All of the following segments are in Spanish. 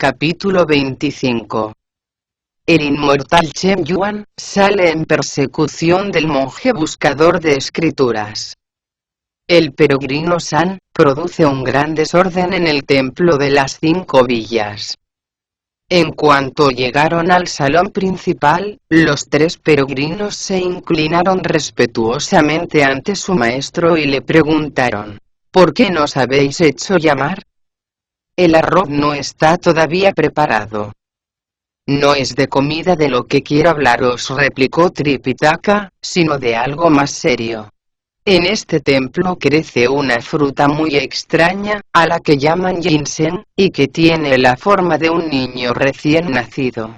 Capítulo 25. El inmortal Chen Yuan sale en persecución del monje buscador de escrituras. El peregrino San produce un gran desorden en el templo de las 5 villas. En cuanto llegaron al salón principal, los 3 peregrinos se inclinaron respetuosamente ante su maestro y le preguntaron: ¿por qué nos habéis hecho llamar? El arroz no está todavía preparado. No es de comida de lo que quiero hablaros, replicó Tripitaka, sino de algo más serio. En este templo crece una fruta muy extraña, a la que llaman ginseng, y que tiene la forma de un niño recién nacido.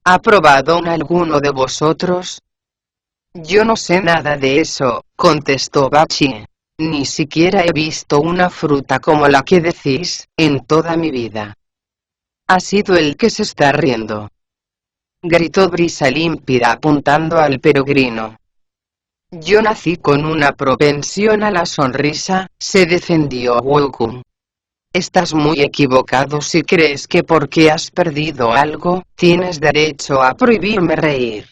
¿Ha probado alguno de vosotros? Yo no sé nada de eso, contestó Bachie. Ni siquiera he visto una fruta como la que decís, en toda mi vida. Ha sido el que se está riendo, gritó Brisa Límpida apuntando al peregrino. Yo nací con una propensión a la sonrisa, se defendió Wukong. Estás muy equivocado si crees que porque has perdido algo, tienes derecho a prohibirme reír.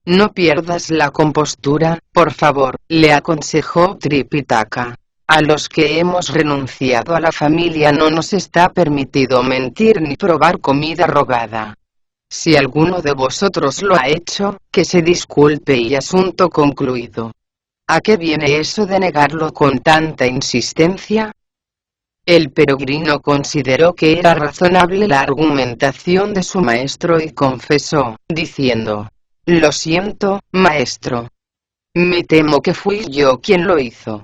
No pierdas la compostura, por favor, le aconsejó Tripitaka. A los que hemos renunciado a la familia no nos está permitido mentir ni probar comida robada. Si alguno de vosotros lo ha hecho, que se disculpe y asunto concluido. ¿A qué viene eso de negarlo con tanta insistencia? El peregrino consideró que era razonable la argumentación de su maestro y confesó, diciendo: lo siento, maestro. Me temo que fui yo quien lo hizo.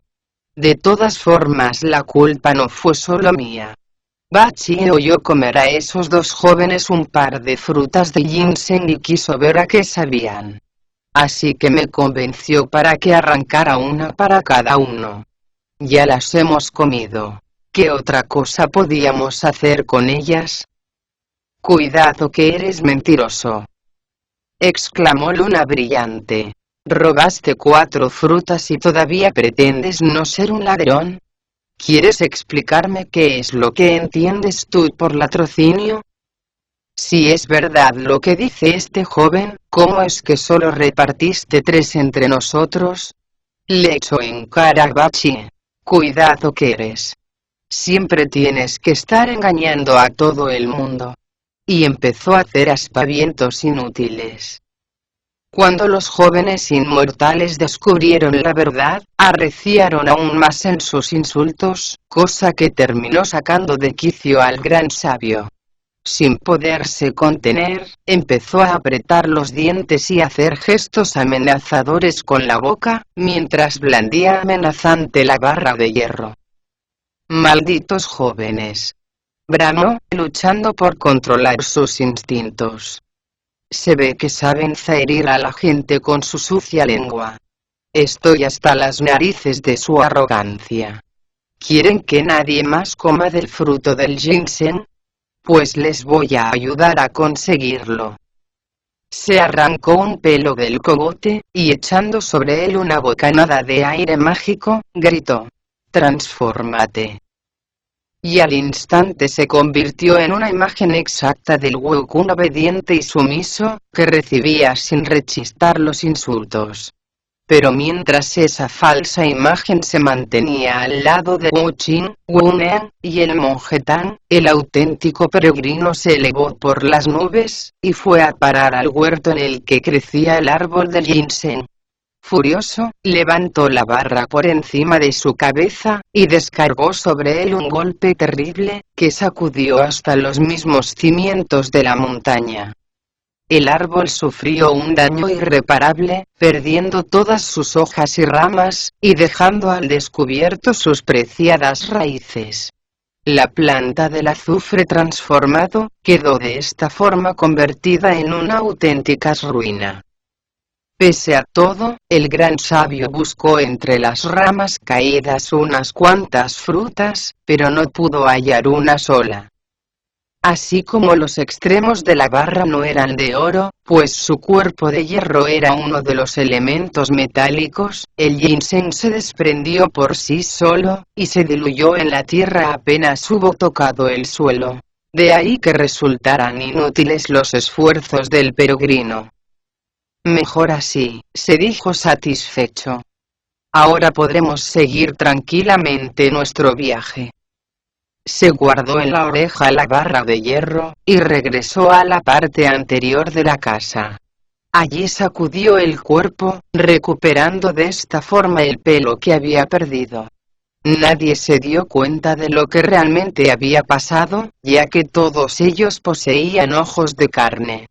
De todas formas, la culpa no fue solo mía. Bachie oyó comer a esos 2 jóvenes un par de frutas de ginseng y quiso ver a qué sabían. Así que me convenció para que arrancara una para cada uno. Ya las hemos comido. ¿Qué otra cosa podíamos hacer con ellas? Cuidado que eres mentiroso, exclamó Luna Brillante. ¿Robaste 4 frutas y todavía pretendes no ser un ladrón? ¿Quieres explicarme qué es lo que entiendes tú por latrocinio? Si es verdad lo que dice este joven, ¿cómo es que solo repartiste 3 entre nosotros? Le echó en cara a Bachie. Cuidado que eres. Siempre tienes que estar engañando a todo el mundo. Y empezó a hacer aspavientos inútiles. Cuando los jóvenes inmortales descubrieron la verdad, arreciaron aún más en sus insultos, cosa que terminó sacando de quicio al gran sabio. Sin poderse contener, empezó a apretar los dientes y hacer gestos amenazadores con la boca, mientras blandía amenazante la barra de hierro. Malditos jóvenes, bramó, luchando por controlar sus instintos. Se ve que saben herir a la gente con su sucia lengua. Estoy hasta las narices de su arrogancia. ¿Quieren que nadie más coma del fruto del ginseng? Pues les voy a ayudar a conseguirlo. Se arrancó un pelo del cogote, y echando sobre él una bocanada de aire mágico, gritó: ¡transfórmate! Y al instante se convirtió en una imagen exacta del Wukong obediente y sumiso, que recibía sin rechistar los insultos. Pero mientras esa falsa imagen se mantenía al lado de Wu Qin, Wu Nen, y el monje Tan, el auténtico peregrino se elevó por las nubes, y fue a parar al huerto en el que crecía el árbol del ginseng. Furioso, levantó la barra por encima de su cabeza, y descargó sobre él un golpe terrible, que sacudió hasta los mismos cimientos de la montaña. El árbol sufrió un daño irreparable, perdiendo todas sus hojas y ramas, y dejando al descubierto sus preciadas raíces. La planta del azufre transformado, quedó de esta forma convertida en una auténtica ruina. Pese a todo, el gran sabio buscó entre las ramas caídas unas cuantas frutas, pero no pudo hallar una sola. Así como los extremos de la barra no eran de oro, pues su cuerpo de hierro era uno de los elementos metálicos, el ginseng se desprendió por sí solo, y se diluyó en la tierra apenas hubo tocado el suelo. De ahí que resultaran inútiles los esfuerzos del peregrino. Mejor así, se dijo satisfecho. Ahora podremos seguir tranquilamente nuestro viaje. Se guardó en la oreja la barra de hierro, y regresó a la parte anterior de la casa. Allí sacudió el cuerpo, recuperando de esta forma el pelo que había perdido. Nadie se dio cuenta de lo que realmente había pasado, ya que todos ellos poseían ojos de carne.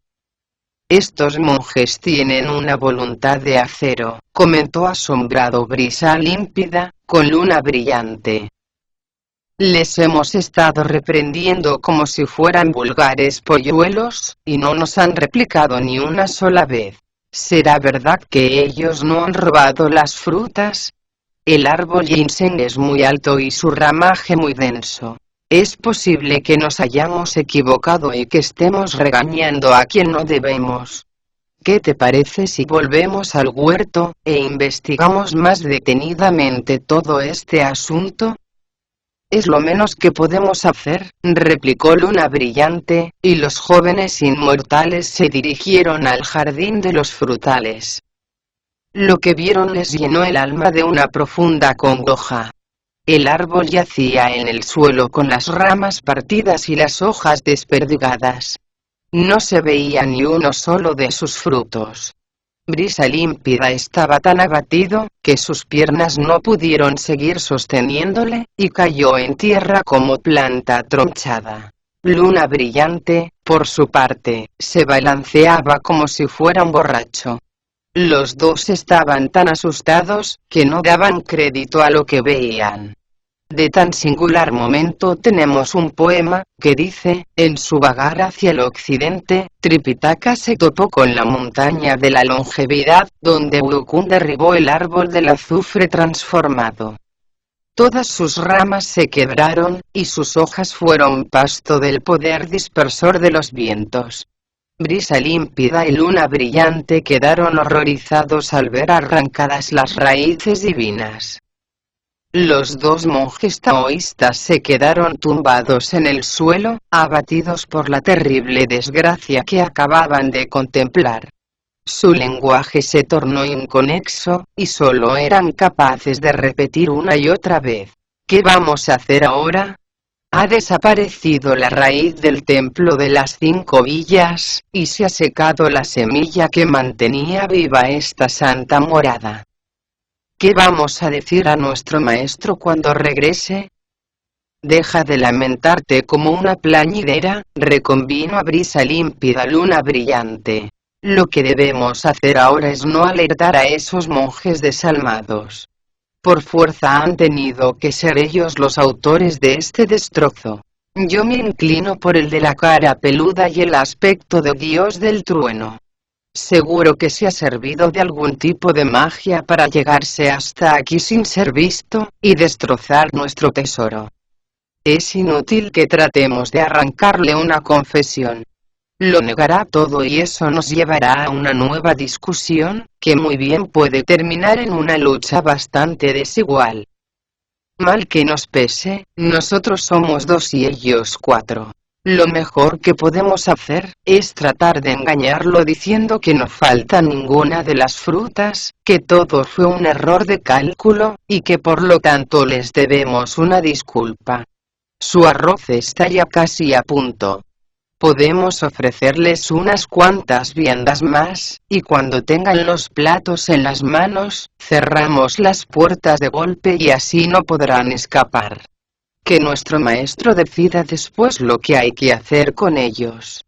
Estos monjes tienen una voluntad de acero, comentó asombrado Brisa Límpida, con luna brillante. Les hemos estado reprendiendo como si fueran vulgares polluelos, y no nos han replicado ni una sola vez. ¿Será verdad que ellos no han robado las frutas? El árbol ginseng es muy alto y su ramaje muy denso. Es posible que nos hayamos equivocado y que estemos regañando a quien no debemos. ¿Qué te parece si volvemos al huerto, e investigamos más detenidamente todo este asunto? Es lo menos que podemos hacer, replicó Luna Brillante, y los jóvenes inmortales se dirigieron al jardín de los frutales. Lo que vieron les llenó el alma de una profunda congoja. El árbol yacía en el suelo con las ramas partidas y las hojas desperdigadas. No se veía ni uno solo de sus frutos. Brisa Límpida estaba tan abatido, que sus piernas no pudieron seguir sosteniéndole, y cayó en tierra como planta tronchada. Luna Brillante, por su parte, se balanceaba como si fuera un borracho. Los dos estaban tan asustados, que no daban crédito a lo que veían. De tan singular momento tenemos un poema, que dice, en su vagar hacia el occidente, Tripitaka se topó con la montaña de la longevidad, donde Urukun derribó el árbol del azufre transformado. Todas sus ramas se quebraron, y sus hojas fueron pasto del poder dispersor de los vientos. Brisa Límpida y Luna Brillante quedaron horrorizados al ver arrancadas las raíces divinas. Los dos monjes taoístas se quedaron tumbados en el suelo, abatidos por la terrible desgracia que acababan de contemplar. Su lenguaje se tornó inconexo, y solo eran capaces de repetir una y otra vez: ¿qué vamos a hacer ahora? Ha desaparecido la raíz del templo de las 5 villas, y se ha secado la semilla que mantenía viva esta santa morada. ¿Qué vamos a decir a nuestro maestro cuando regrese? Deja de lamentarte como una plañidera, reconvino a Brisa Límpida Luna Brillante. Lo que debemos hacer ahora es no alertar a esos monjes desalmados. Por fuerza han tenido que ser ellos los autores de este destrozo. Yo me inclino por el de la cara peluda y el aspecto de Dios del trueno. Seguro que se ha servido de algún tipo de magia para llegarse hasta aquí sin ser visto, y destrozar nuestro tesoro. Es inútil que tratemos de arrancarle una confesión. Lo negará todo y eso nos llevará a una nueva discusión, que muy bien puede terminar en una lucha bastante desigual. Mal que nos pese, nosotros somos 2 y ellos 4. Lo mejor que podemos hacer, es tratar de engañarlo diciendo que no falta ninguna de las frutas, que todo fue un error de cálculo, y que por lo tanto les debemos una disculpa. Su arroz está ya casi a punto. Podemos ofrecerles unas cuantas viandas más, y cuando tengan los platos en las manos, cerramos las puertas de golpe y así no podrán escapar. Que nuestro maestro decida después lo que hay que hacer con ellos.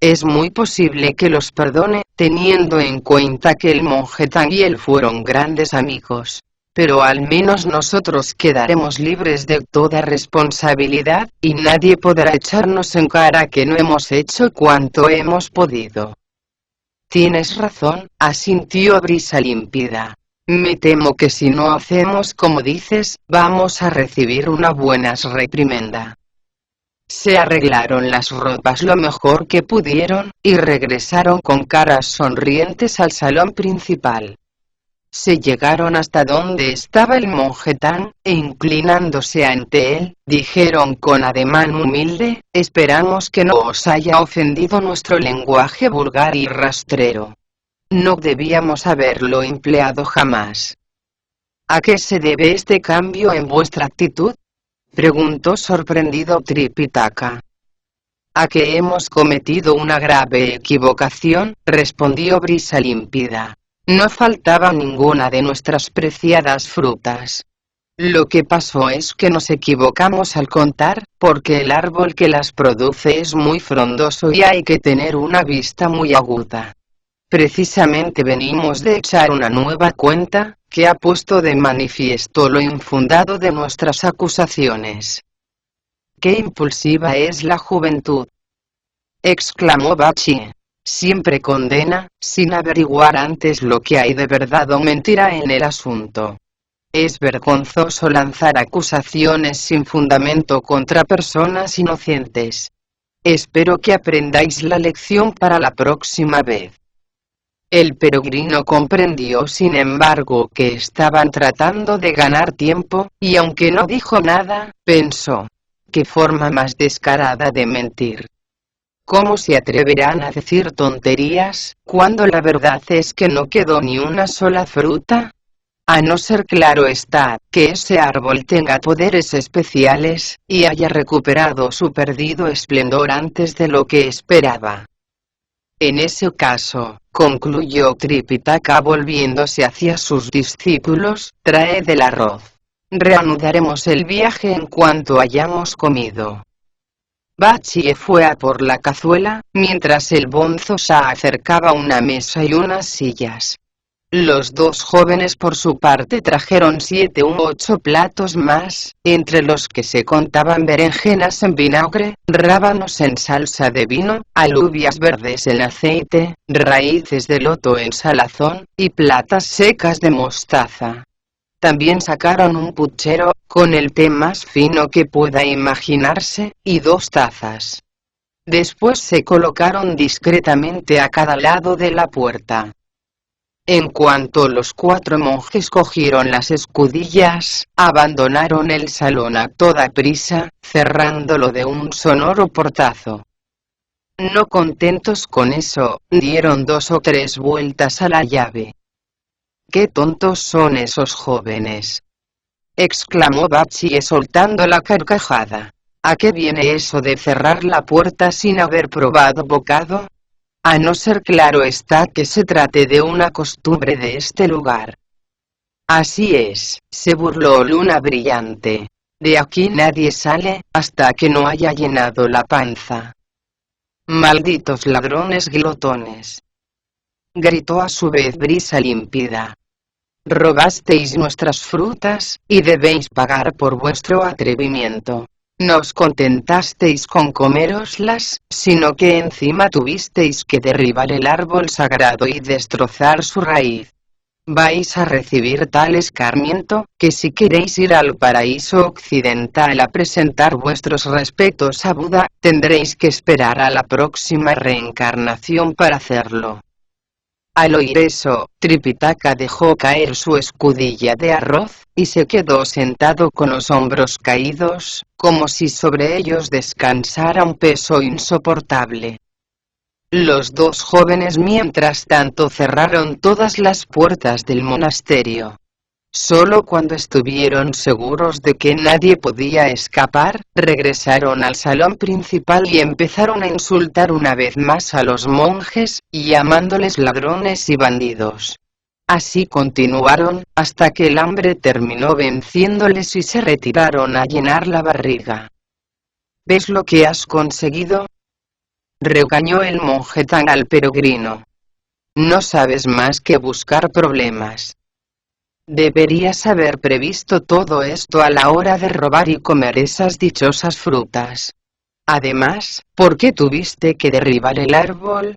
Es muy posible que los perdone, teniendo en cuenta que el monje Tang y él fueron grandes amigos. Pero al menos nosotros quedaremos libres de toda responsabilidad, y nadie podrá echarnos en cara que no hemos hecho cuanto hemos podido. Tienes razón, asintió Brisa Límpida. Me temo que si no hacemos como dices, vamos a recibir una buena reprimenda. Se arreglaron las ropas lo mejor que pudieron, y regresaron con caras sonrientes al salón principal. Se llegaron hasta donde estaba el monje Tan, e inclinándose ante él, dijeron con ademán humilde: esperamos que no os haya ofendido nuestro lenguaje vulgar y rastrero. No debíamos haberlo empleado jamás. ¿A qué se debe este cambio en vuestra actitud?, preguntó sorprendido Tripitaka. A que hemos cometido una grave equivocación, respondió Brisa Límpida. No faltaba ninguna de nuestras preciadas frutas. Lo que pasó es que nos equivocamos al contar, porque el árbol que las produce es muy frondoso y hay que tener una vista muy aguda. Precisamente venimos de echar una nueva cuenta, que ha puesto de manifiesto lo infundado de nuestras acusaciones. ¡Qué impulsiva es la juventud!, exclamó Bachi. Siempre condena, sin averiguar antes lo que hay de verdad o mentira en el asunto. Es vergonzoso lanzar acusaciones sin fundamento contra personas inocentes. Espero que aprendáis la lección para la próxima vez. El peregrino comprendió sin embargo que estaban tratando de ganar tiempo, y aunque no dijo nada, pensó: ¿qué forma más descarada de mentir? ¿Cómo se atreverán a decir tonterías, cuando la verdad es que no quedó ni una sola fruta? A no ser, claro está, que ese árbol tenga poderes especiales, y haya recuperado su perdido esplendor antes de lo que esperaba. En ese caso, concluyó Tripitaka volviéndose hacia sus discípulos, traed el arroz. Reanudaremos el viaje en cuanto hayamos comido. Bachi fue a por la cazuela, mientras el bonzo se acercaba una mesa y unas sillas. Los dos jóvenes por su parte trajeron 7 u 8 platos más, entre los que se contaban berenjenas en vinagre, rábanos en salsa de vino, alubias verdes en aceite, raíces de loto en salazón, y platas secas de mostaza. También sacaron un puchero, con el té más fino que pueda imaginarse, y 2 tazas. Después se colocaron discretamente a cada lado de la puerta. En cuanto los 4 monjes cogieron las escudillas, abandonaron el salón a toda prisa, cerrándolo de un sonoro portazo. No contentos con eso, dieron 2 o 3 vueltas a la llave. ¡Qué tontos son esos jóvenes!, exclamó Bachi soltando la carcajada. ¿A qué viene eso de cerrar la puerta sin haber probado bocado? A no ser, claro está, que se trate de una costumbre de este lugar. Así es, se burló Luna Brillante. De aquí nadie sale, hasta que no haya llenado la panza. Malditos ladrones glotones, gritó a su vez Brisa Límpida. Robasteis nuestras frutas, y debéis pagar por vuestro atrevimiento. No os contentasteis con coméroslas, sino que encima tuvisteis que derribar el árbol sagrado y destrozar su raíz. Vais a recibir tal escarmiento, que si queréis ir al paraíso occidental a presentar vuestros respetos a Buda, tendréis que esperar a la próxima reencarnación para hacerlo. Al oír eso, Tripitaka dejó caer su escudilla de arroz, y se quedó sentado con los hombros caídos, como si sobre ellos descansara un peso insoportable. Los 2 jóvenes mientras tanto cerraron todas las puertas del monasterio. Solo cuando estuvieron seguros de que nadie podía escapar, regresaron al salón principal y empezaron a insultar una vez más a los monjes, llamándoles ladrones y bandidos. Así continuaron, hasta que el hambre terminó venciéndoles y se retiraron a llenar la barriga. ¿Ves lo que has conseguido?, regañó el monje Tan al peregrino. No sabes más que buscar problemas. Deberías haber previsto todo esto a la hora de robar y comer esas dichosas frutas. Además, ¿por qué tuviste que derribar el árbol?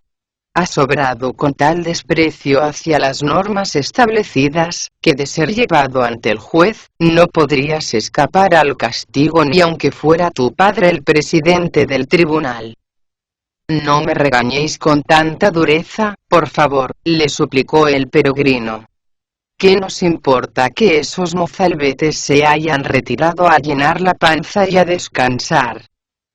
Has obrado con tal desprecio hacia las normas establecidas, que de ser llevado ante el juez, no podrías escapar al castigo ni aunque fuera tu padre el presidente del tribunal. No me regañéis con tanta dureza, por favor, le suplicó el peregrino. ¿Qué nos importa que esos mozalbetes se hayan retirado a llenar la panza y a descansar?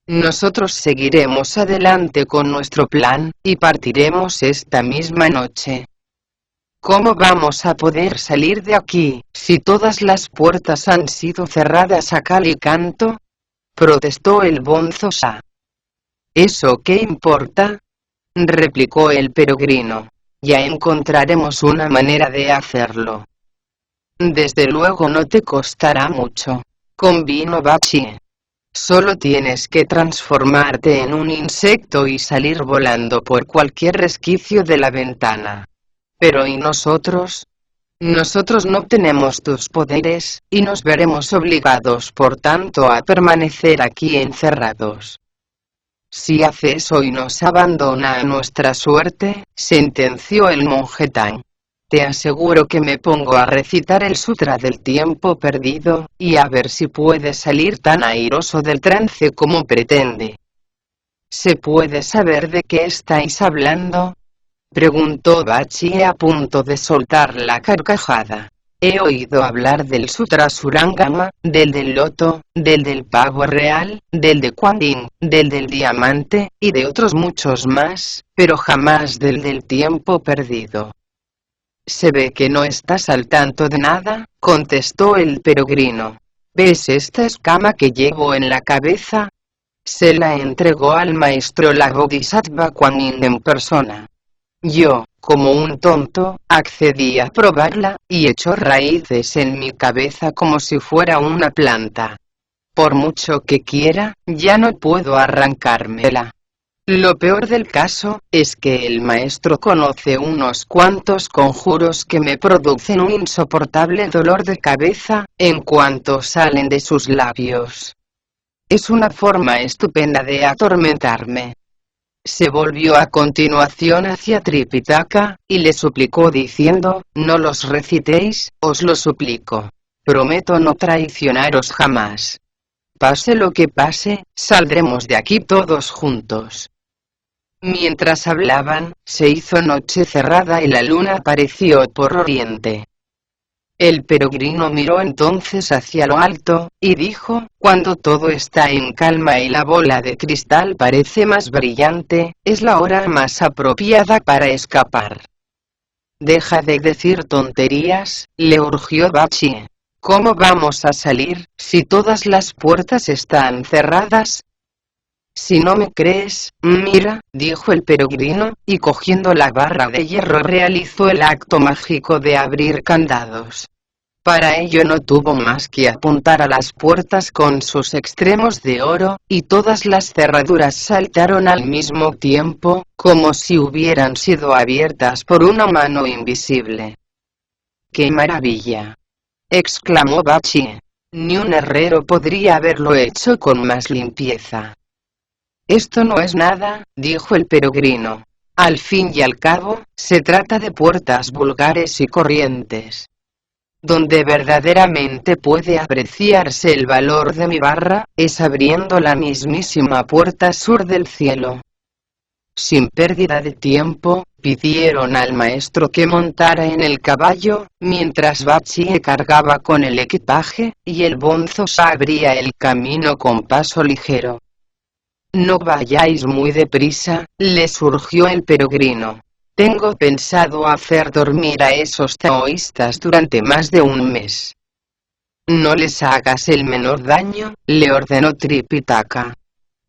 Nosotros seguiremos adelante con nuestro plan, y partiremos esta misma noche. ¿Cómo vamos a poder salir de aquí, si todas las puertas han sido cerradas a cal y canto? Protestó el bonzo Sa. ¿Eso qué importa?, replicó el peregrino. Ya encontraremos una manera de hacerlo. Desde luego no te costará mucho, convino Bachie. Solo tienes que transformarte en un insecto y salir volando por cualquier resquicio de la ventana. Pero ¿y nosotros? Nosotros no tenemos tus poderes, y nos veremos obligados por tanto a permanecer aquí encerrados. Si hace eso y nos abandona a nuestra suerte, sentenció el monje Tang, te aseguro que me pongo a recitar el sutra del tiempo perdido, y a ver si puede salir tan airoso del trance como pretende. ¿Se puede saber de qué estáis hablando?, preguntó Bachie a punto de soltar la carcajada. He oído hablar del Sutra Surangama, del loto, del pavo real, del de Kuan Yin, del diamante, y de otros muchos más, pero jamás del tiempo perdido. Se ve que no estás al tanto de nada, contestó el peregrino. ¿Ves esta escama que llevo en la cabeza? Se la entregó al maestro la Bodhisattva Kuan Yin en persona. Yo, como un tonto, accedí a probarla, y echó raíces en mi cabeza como si fuera una planta. Por mucho que quiera, ya no puedo arrancármela. Lo peor del caso, es que el maestro conoce unos cuantos conjuros que me producen un insoportable dolor de cabeza, en cuanto salen de sus labios. Es una forma estupenda de atormentarme. Se volvió a continuación hacia Tripitaka, y le suplicó diciendo, no los recitéis, os lo suplico. Prometo no traicionaros jamás. Pase lo que pase, saldremos de aquí todos juntos. Mientras hablaban, se hizo noche cerrada y la luna apareció por oriente. El peregrino miró entonces hacia lo alto, y dijo, cuando todo está en calma y la bola de cristal parece más brillante, es la hora más apropiada para escapar. Deja de decir tonterías, le urgió Bachie. ¿Cómo vamos a salir, si todas las puertas están cerradas? Si no me crees, mira, dijo el peregrino, y cogiendo la barra de hierro realizó el acto mágico de abrir candados. Para ello no tuvo más que apuntar a las puertas con sus extremos de oro, y todas las cerraduras saltaron al mismo tiempo, como si hubieran sido abiertas por una mano invisible. ¡Qué maravilla!, exclamó Bachie. Ni un herrero podría haberlo hecho con más limpieza. Esto no es nada, dijo el peregrino. Al fin y al cabo, se trata de puertas vulgares y corrientes. Donde verdaderamente puede apreciarse el valor de mi barra, es abriendo la mismísima puerta sur del cielo. Sin pérdida de tiempo, pidieron al maestro que montara en el caballo, mientras Bachie cargaba con el equipaje, y el bonzo Sa abría el camino con paso ligero. No vayáis muy deprisa, le surgió el peregrino. Tengo pensado hacer dormir a esos taoístas durante más de un mes. No les hagas el menor daño, le ordenó Tripitaka.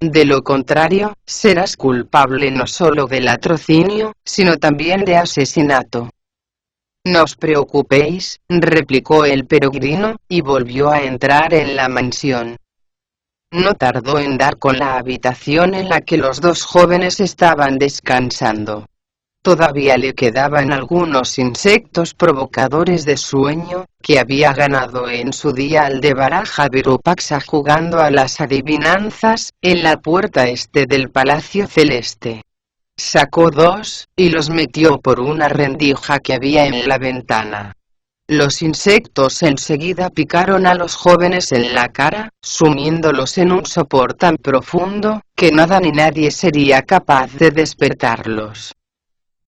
De lo contrario, serás culpable no solo de latrocinio, sino también de asesinato. No os preocupéis, replicó el peregrino, y volvió a entrar en la mansión. No tardó en dar con la habitación en la que los dos jóvenes estaban descansando. Todavía le quedaban algunos insectos provocadores de sueño, que había ganado en su día Aldebaraja Virupaxa jugando a las adivinanzas, en la puerta este del Palacio Celeste. Sacó dos, y los metió por una rendija que había en la ventana. Los insectos enseguida picaron a los jóvenes en la cara, sumiéndolos en un sopor tan profundo, que nada ni nadie sería capaz de despertarlos.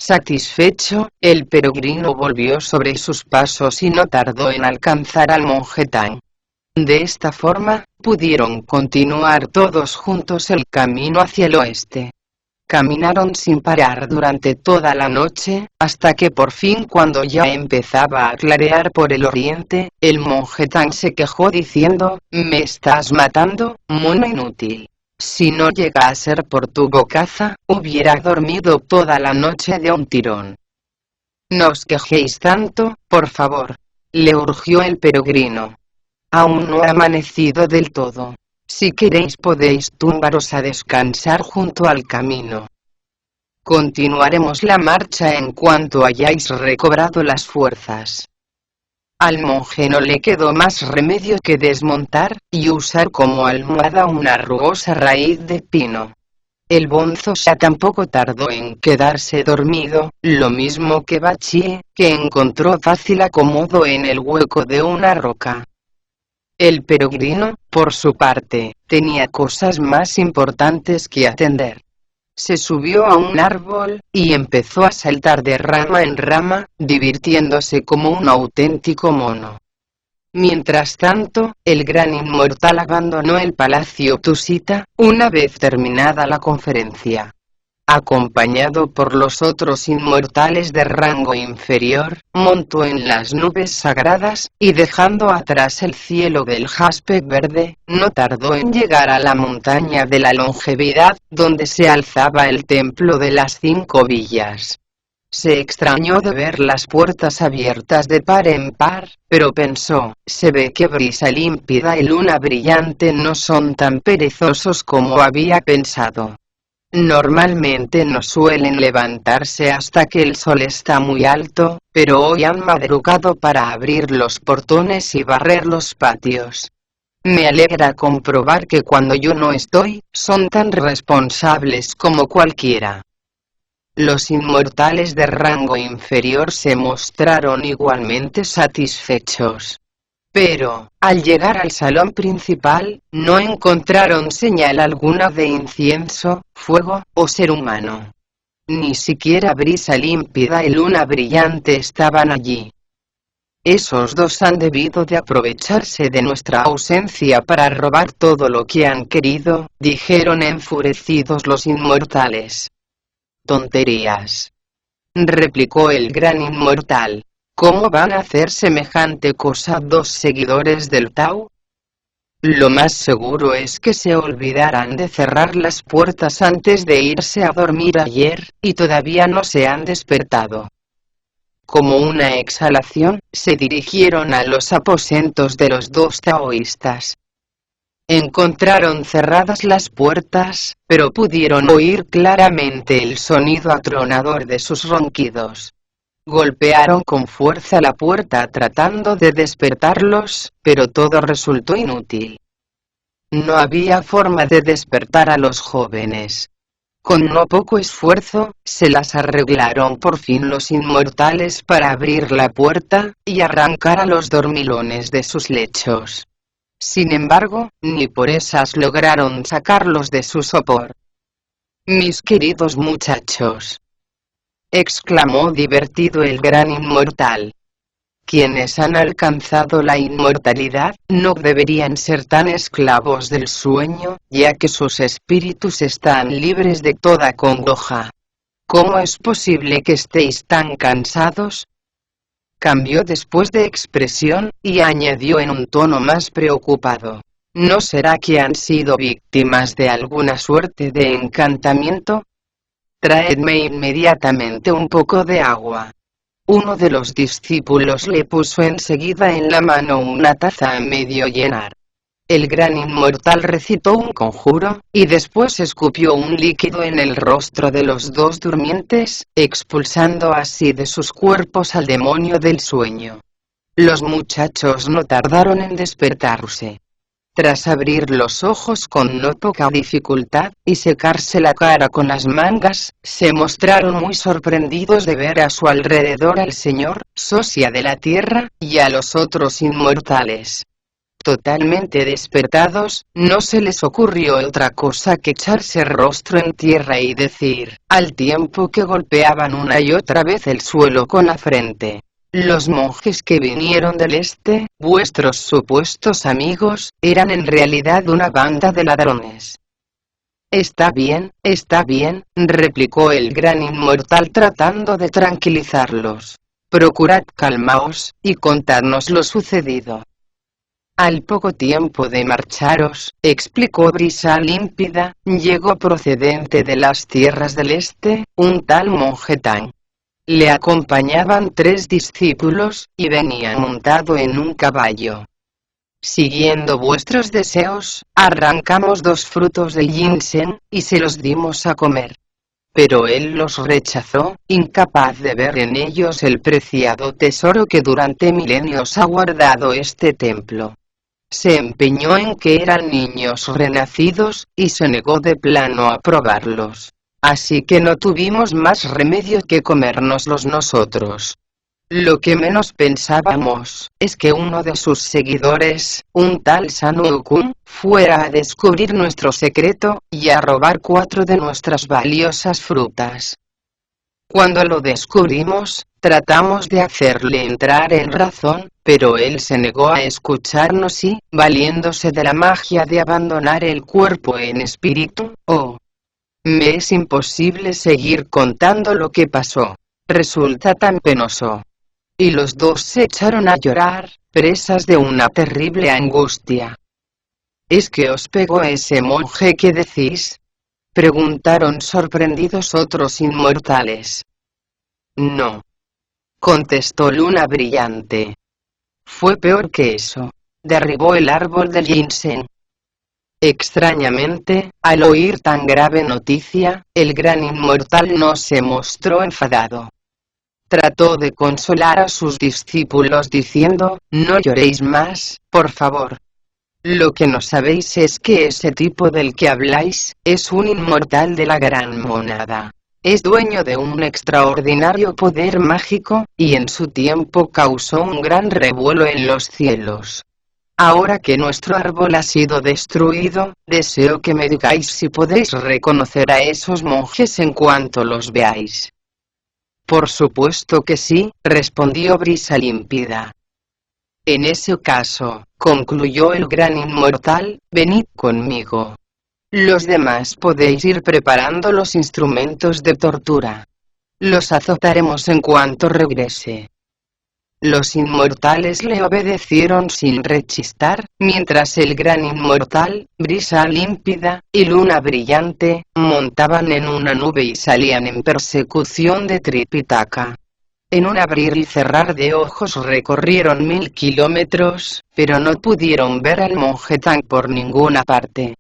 Satisfecho, el peregrino volvió sobre sus pasos y no tardó en alcanzar al monje Tang. De esta forma, pudieron continuar todos juntos el camino hacia el oeste. Caminaron sin parar durante toda la noche, hasta que por fin, cuando ya empezaba a clarear por el oriente, el monje Tang se quejó diciendo: «¿Me estás matando, mono inútil? Si no llega a ser por tu bocaza, hubiera dormido toda la noche de un tirón». «No os quejéis tanto, por favor», le urgió el peregrino. «Aún no ha amanecido del todo. Si queréis podéis tumbaros a descansar junto al camino. Continuaremos la marcha en cuanto hayáis recobrado las fuerzas». Al monje no le quedó más remedio que desmontar, y usar como almohada una rugosa raíz de pino. El bonzo ya tampoco tardó en quedarse dormido, lo mismo que Bachie, que encontró fácil acomodo en el hueco de una roca. El peregrino, por su parte, tenía cosas más importantes que atender. Se subió a un árbol, y empezó a saltar de rama en rama, divirtiéndose como un auténtico mono. Mientras tanto, el gran inmortal abandonó el palacio Tusita, una vez terminada la conferencia. Acompañado por los otros inmortales de rango inferior, montó en las nubes sagradas, y dejando atrás el cielo del jaspe verde, no tardó en llegar a la montaña de la longevidad, donde se alzaba el templo de las 5 villas. Se extrañó de ver las puertas abiertas de par en par, pero pensó: se ve que brisa límpida y luna brillante no son tan perezosos como había pensado. Normalmente no suelen levantarse hasta que el sol está muy alto, pero hoy han madrugado para abrir los portones y barrer los patios. Me alegra comprobar que cuando yo no estoy, son tan responsables como cualquiera. Los inmortales de rango inferior se mostraron igualmente satisfechos. Pero, al llegar al salón principal, no encontraron señal alguna de incienso, fuego, o ser humano. Ni siquiera brisa límpida y luna brillante estaban allí. «Esos dos han debido de aprovecharse de nuestra ausencia para robar todo lo que han querido», dijeron enfurecidos los inmortales. «Tonterías», replicó el gran inmortal. «¿Cómo van a hacer semejante cosa 2 seguidores del Tao? Lo más seguro es que se olvidaran de cerrar las puertas antes de irse a dormir ayer, y todavía no se han despertado». Como una exhalación, se dirigieron a los aposentos de los 2 taoístas. Encontraron cerradas las puertas, pero pudieron oír claramente el sonido atronador de sus ronquidos. Golpearon con fuerza la puerta tratando de despertarlos, pero todo resultó inútil. No había forma de despertar a los jóvenes. Con no poco esfuerzo, se las arreglaron por fin los inmortales para abrir la puerta, y arrancar a los dormilones de sus lechos. Sin embargo, ni por esas lograron sacarlos de su sopor. «Mis queridos muchachos», exclamó divertido el gran inmortal. «Quienes han alcanzado la inmortalidad, no deberían ser tan esclavos del sueño, ya que sus espíritus están libres de toda congoja. ¿Cómo es posible que estéis tan cansados?». Cambió después de expresión, y añadió en un tono más preocupado: «¿No será que han sido víctimas de alguna suerte de encantamiento? Traedme inmediatamente un poco de agua». Uno de los discípulos le puso enseguida en la mano una taza a medio llenar. El gran inmortal recitó un conjuro, y después escupió un líquido en el rostro de los 2 durmientes, expulsando así de sus cuerpos al demonio del sueño. Los muchachos no tardaron en despertarse. Tras abrir los ojos con no poca dificultad, y secarse la cara con las mangas, se mostraron muy sorprendidos de ver a su alrededor al señor, sosia de la tierra, y a los otros inmortales. Totalmente despertados, no se les ocurrió otra cosa que echarse rostro en tierra y decir, al tiempo que golpeaban una y otra vez el suelo con la frente: los monjes que vinieron del este, vuestros supuestos amigos, eran en realidad una banda de ladrones. Está bien, replicó el gran inmortal tratando de tranquilizarlos. Procurad calmaos, y contadnos lo sucedido. Al poco tiempo de marcharos, explicó Brisa Límpida, llegó procedente de las tierras del este, un tal monje Tang. Le acompañaban 3 discípulos, y venía montado en un caballo. Siguiendo vuestros deseos, arrancamos 2 frutos del ginseng, y se los dimos a comer. Pero él los rechazó, incapaz de ver en ellos el preciado tesoro que durante milenios ha guardado este templo. Se empeñó en que eran niños renacidos, y se negó de plano a probarlos. Así que no tuvimos más remedio que comérnoslos nosotros. Lo que menos pensábamos, es que uno de sus seguidores, un tal San Wukong, fuera a descubrir nuestro secreto, y a robar 4 de nuestras valiosas frutas. Cuando lo descubrimos, tratamos de hacerle entrar en razón, pero él se negó a escucharnos y, valiéndose de la magia de abandonar el cuerpo en espíritu, me es imposible seguir contando lo que pasó. Resulta tan penoso. Y los 2 se echaron a llorar, presas de una terrible angustia. ¿Es que os pegó ese monje que decís?, preguntaron sorprendidos otros inmortales. No, contestó Luna Brillante. Fue peor que eso. Derribó el árbol del ginseng. Extrañamente, al oír tan grave noticia, el gran inmortal no se mostró enfadado. Trató de consolar a sus discípulos diciendo, no lloréis más, por favor. Lo que no sabéis es que ese tipo del que habláis, es un inmortal de la gran monada. Es dueño de un extraordinario poder mágico, y en su tiempo causó un gran revuelo en los cielos. Ahora que nuestro árbol ha sido destruido, deseo que me digáis si podéis reconocer a esos monjes en cuanto los veáis. Por supuesto que sí, respondió Brisa Límpida. En ese caso, concluyó el gran inmortal, venid conmigo. Los demás podéis ir preparando los instrumentos de tortura. Los azotaremos en cuanto regrese. Los inmortales le obedecieron sin rechistar, mientras el gran inmortal, Brisa Límpida, y Luna Brillante, montaban en una nube y salían en persecución de Tripitaka. En un abrir y cerrar de ojos recorrieron 1000 kilómetros, pero no pudieron ver al monje Tang por ninguna parte.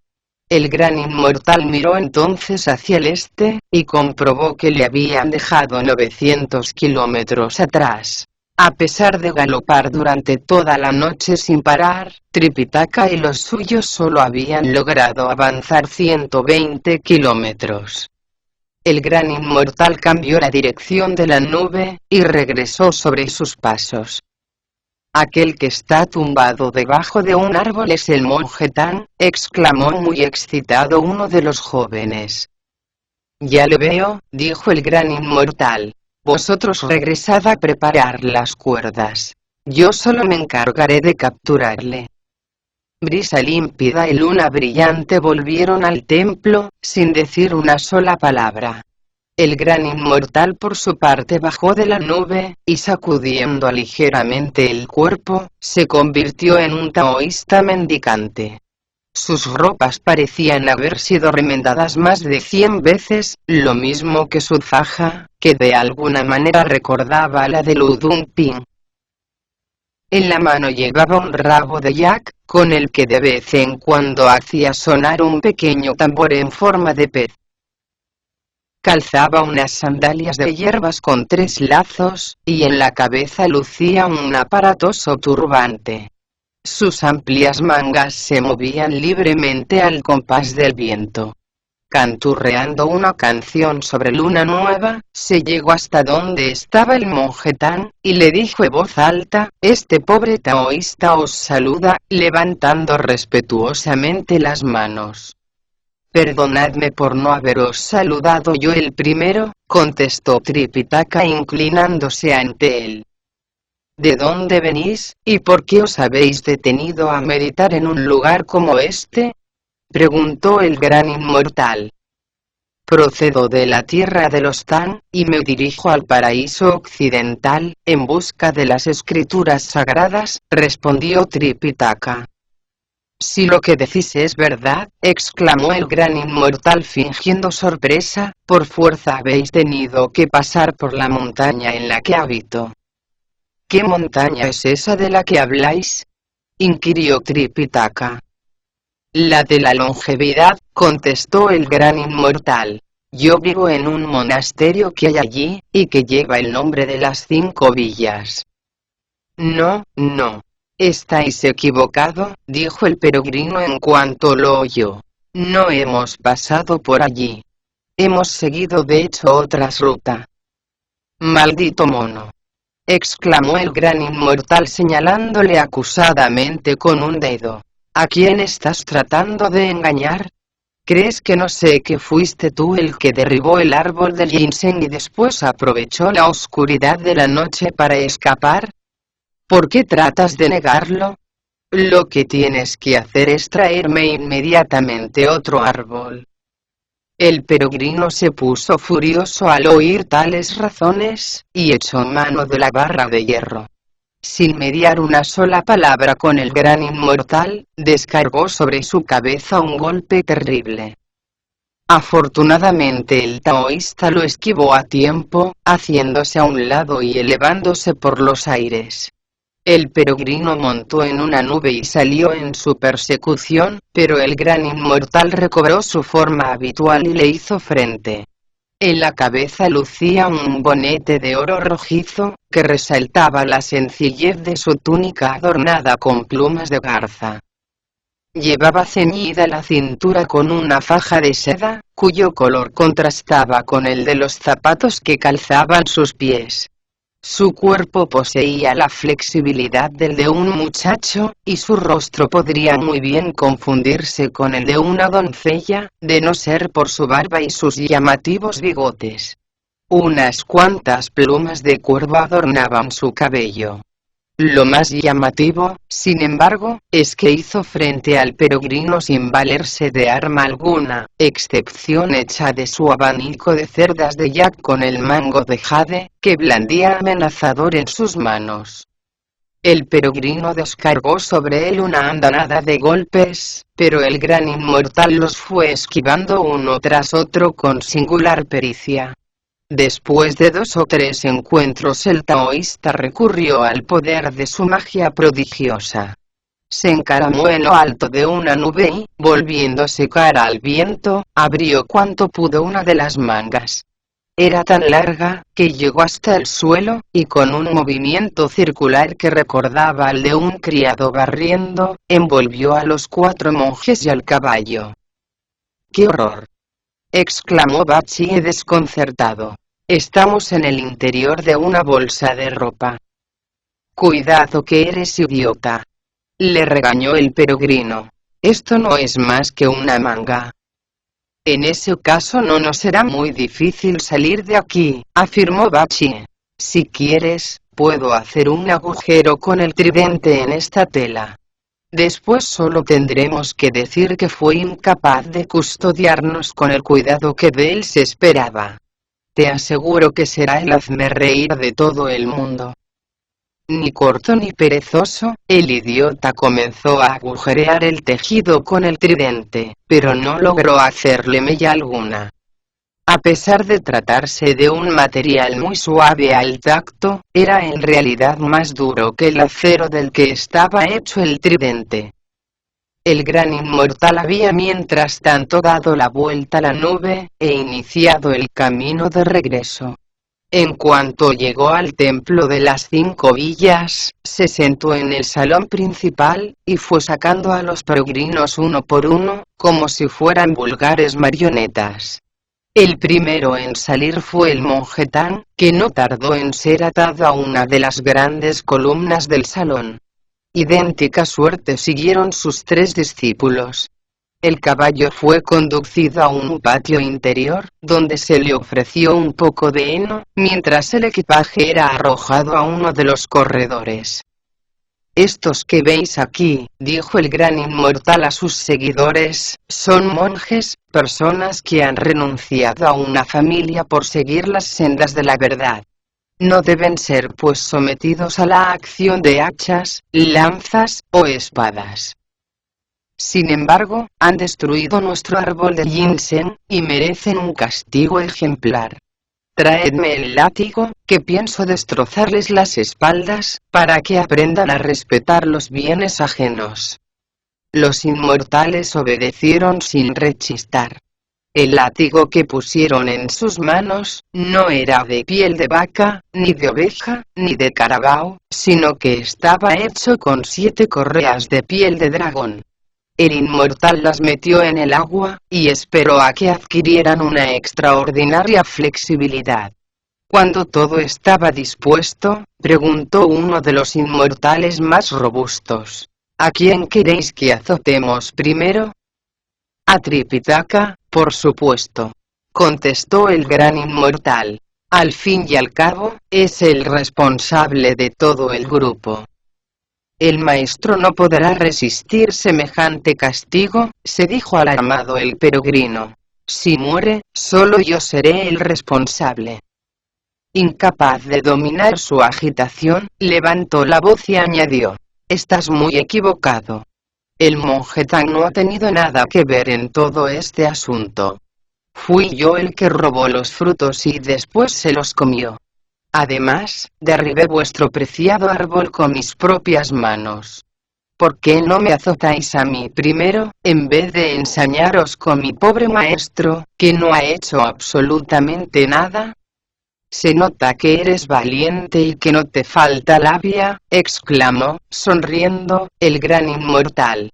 El gran inmortal miró entonces hacia el este, y comprobó que le habían dejado 900 kilómetros atrás. A pesar de galopar durante toda la noche sin parar, Tripitaka y los suyos solo habían logrado avanzar 120 kilómetros. El gran inmortal cambió la dirección de la nube, y regresó sobre sus pasos. Aquel que está tumbado debajo de un árbol es el monje Tang, exclamó muy excitado uno de los jóvenes. Ya lo veo, dijo el gran inmortal. Vosotros regresad a preparar las cuerdas. Yo solo me encargaré de capturarle. Brisa Límpida y Luna Brillante volvieron al templo, sin decir una sola palabra. El gran inmortal por su parte bajó de la nube, y sacudiendo ligeramente el cuerpo, se convirtió en un taoísta mendicante. Sus ropas parecían haber sido remendadas más de 100 veces, lo mismo que su faja, que de alguna manera recordaba a la de Lu Dunping. En la mano llevaba un rabo de yak, con el que de vez en cuando hacía sonar un pequeño tambor en forma de pez. Calzaba unas sandalias de hierbas con 3 lazos, y en la cabeza lucía un aparatoso turbante. Sus amplias mangas se movían libremente al compás del viento. Canturreando una canción sobre luna nueva, se llegó hasta donde estaba el monje Tan, y le dijo en voz alta: este pobre taoísta os saluda, levantando respetuosamente las manos. Perdonadme por no haberos saludado yo el primero, contestó Tripitaka inclinándose ante él. ¿De dónde venís, y por qué os habéis detenido a meditar en un lugar como este?, preguntó el gran inmortal. Procedo de la tierra de los Tan, y me dirijo al paraíso occidental, en busca de las escrituras sagradas, respondió Tripitaka. Si lo que decís es verdad, exclamó el gran inmortal fingiendo sorpresa, por fuerza habéis tenido que pasar por la montaña en la que habito. ¿Qué montaña es esa de la que habláis?, inquirió Tripitaka. La de la longevidad, contestó el gran inmortal. Yo vivo en un monasterio que hay allí, y que lleva el nombre de las 5 villas. No, estáis equivocado, dijo el peregrino en cuanto lo oyó. No hemos pasado por allí. Hemos seguido de hecho otra ruta. Maldito mono, exclamó el gran inmortal señalándole acusadamente con un dedo. ¿A quién estás tratando de engañar? ¿Crees que no sé que fuiste tú el que derribó el árbol del ginseng y después aprovechó la oscuridad de la noche para escapar? ¿Por qué tratas de negarlo? Lo que tienes que hacer es traerme inmediatamente otro árbol. El peregrino se puso furioso al oír tales razones, y echó mano de la barra de hierro. Sin mediar una sola palabra con el gran inmortal, descargó sobre su cabeza un golpe terrible. Afortunadamente el taoísta lo esquivó a tiempo, haciéndose a un lado y elevándose por los aires. El peregrino montó en una nube y salió en su persecución, pero el gran inmortal recobró su forma habitual y le hizo frente. En la cabeza lucía un bonete de oro rojizo, que resaltaba la sencillez de su túnica adornada con plumas de garza. Llevaba ceñida la cintura con una faja de seda, cuyo color contrastaba con el de los zapatos que calzaban sus pies. Su cuerpo poseía la flexibilidad del de un muchacho, y su rostro podría muy bien confundirse con el de una doncella, de no ser por su barba y sus llamativos bigotes. Unas cuantas plumas de cuervo adornaban su cabello. Lo más llamativo, sin embargo, es que hizo frente al peregrino sin valerse de arma alguna, excepción hecha de su abanico de cerdas de yak con el mango de jade, que blandía amenazador en sus manos. El peregrino descargó sobre él una andanada de golpes, pero el gran inmortal los fue esquivando uno tras otro con singular pericia. Después de 2 o 3 encuentros el taoísta recurrió al poder de su magia prodigiosa. Se encaramó en lo alto de una nube y, volviéndose cara al viento, abrió cuanto pudo una de las mangas. Era tan larga, que llegó hasta el suelo, y con un movimiento circular que recordaba al de un criado barriendo, envolvió a los 4 monjes y al caballo. ¡Qué horror!, exclamó Bachie desconcertado. Estamos en el interior de una bolsa de ropa. Cuidado que eres idiota, le regañó el peregrino. Esto no es más que una manga. En ese caso no nos será muy difícil salir de aquí, afirmó Bachie. Si quieres, puedo hacer un agujero con el tridente en esta tela. Después solo tendremos que decir que fue incapaz de custodiarnos con el cuidado que de él se esperaba. Te aseguro que será el hazmerreír de todo el mundo. Ni corto ni perezoso, el idiota comenzó a agujerear el tejido con el tridente, pero no logró hacerle mella alguna. A pesar de tratarse de un material muy suave al tacto, era en realidad más duro que el acero del que estaba hecho el tridente. El gran inmortal había mientras tanto dado la vuelta a la nube, e iniciado el camino de regreso. En cuanto llegó al templo de las 5 villas, se sentó en el salón principal, y fue sacando a los peregrinos uno por uno, como si fueran vulgares marionetas. El primero en salir fue el monje Tan, que no tardó en ser atado a una de las grandes columnas del salón. Idéntica suerte siguieron sus 3 discípulos. El caballo fue conducido a un patio interior, donde se le ofreció un poco de heno, mientras el equipaje era arrojado a uno de los corredores. Estos que veis aquí, dijo el gran inmortal a sus seguidores, son monjes, personas que han renunciado a una familia por seguir las sendas de la verdad. No deben ser pues sometidos a la acción de hachas, lanzas o espadas. Sin embargo, han destruido nuestro árbol de ginseng, y merecen un castigo ejemplar. Traedme el látigo, que pienso destrozarles las espaldas, para que aprendan a respetar los bienes ajenos. Los inmortales obedecieron sin rechistar. El látigo que pusieron en sus manos, no era de piel de vaca, ni de oveja, ni de carabao, sino que estaba hecho con 7 correas de piel de dragón. El inmortal las metió en el agua, y esperó a que adquirieran una extraordinaria flexibilidad. Cuando todo estaba dispuesto, preguntó uno de los inmortales más robustos: ¿a quién queréis que azotemos primero? A Tripitaka, por supuesto, contestó el gran inmortal. Al fin y al cabo, es el responsable de todo el grupo. El maestro no podrá resistir semejante castigo, se dijo alarmado el peregrino. Si muere, solo yo seré el responsable. Incapaz de dominar su agitación, levantó la voz y añadió: estás muy equivocado. El monje Tan no ha tenido nada que ver en todo este asunto. Fui yo el que robó los frutos y después se los comió. Además, derribé vuestro preciado árbol con mis propias manos. ¿Por qué no me azotáis a mí primero, en vez de ensañaros con mi pobre maestro, que no ha hecho absolutamente nada? Se nota que eres valiente y que no te falta labia, exclamó, sonriendo, el gran inmortal.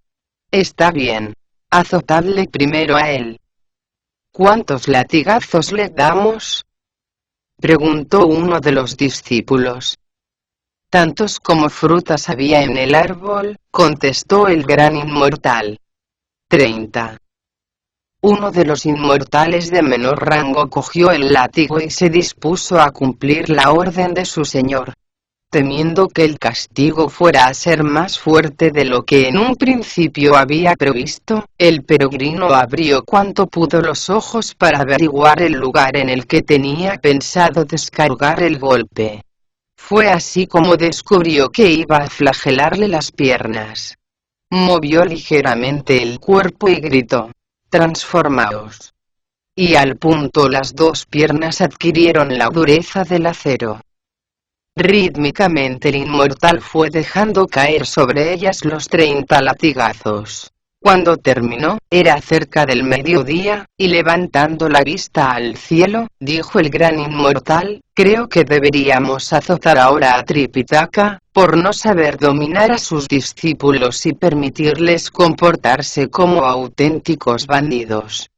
Está bien. Azotadle primero a él. ¿Cuántos latigazos le damos? Preguntó uno de los discípulos. Tantos como frutas había en el árbol, contestó el gran inmortal. 30. Uno de los inmortales de menor rango cogió el látigo y se dispuso a cumplir la orden de su señor. Temiendo que el castigo fuera a ser más fuerte de lo que en un principio había previsto, el peregrino abrió cuanto pudo los ojos para averiguar el lugar en el que tenía pensado descargar el golpe. Fue así como descubrió que iba a flagelarle las piernas. Movió ligeramente el cuerpo y gritó: «¡Transformaos!». Y al punto las 2 piernas adquirieron la dureza del acero. Rítmicamente el inmortal fue dejando caer sobre ellas los 30 latigazos. Cuando terminó, era cerca del mediodía, y levantando la vista al cielo, dijo el gran inmortal: creo que deberíamos azotar ahora a Tripitaka, por no saber dominar a sus discípulos y permitirles comportarse como auténticos bandidos.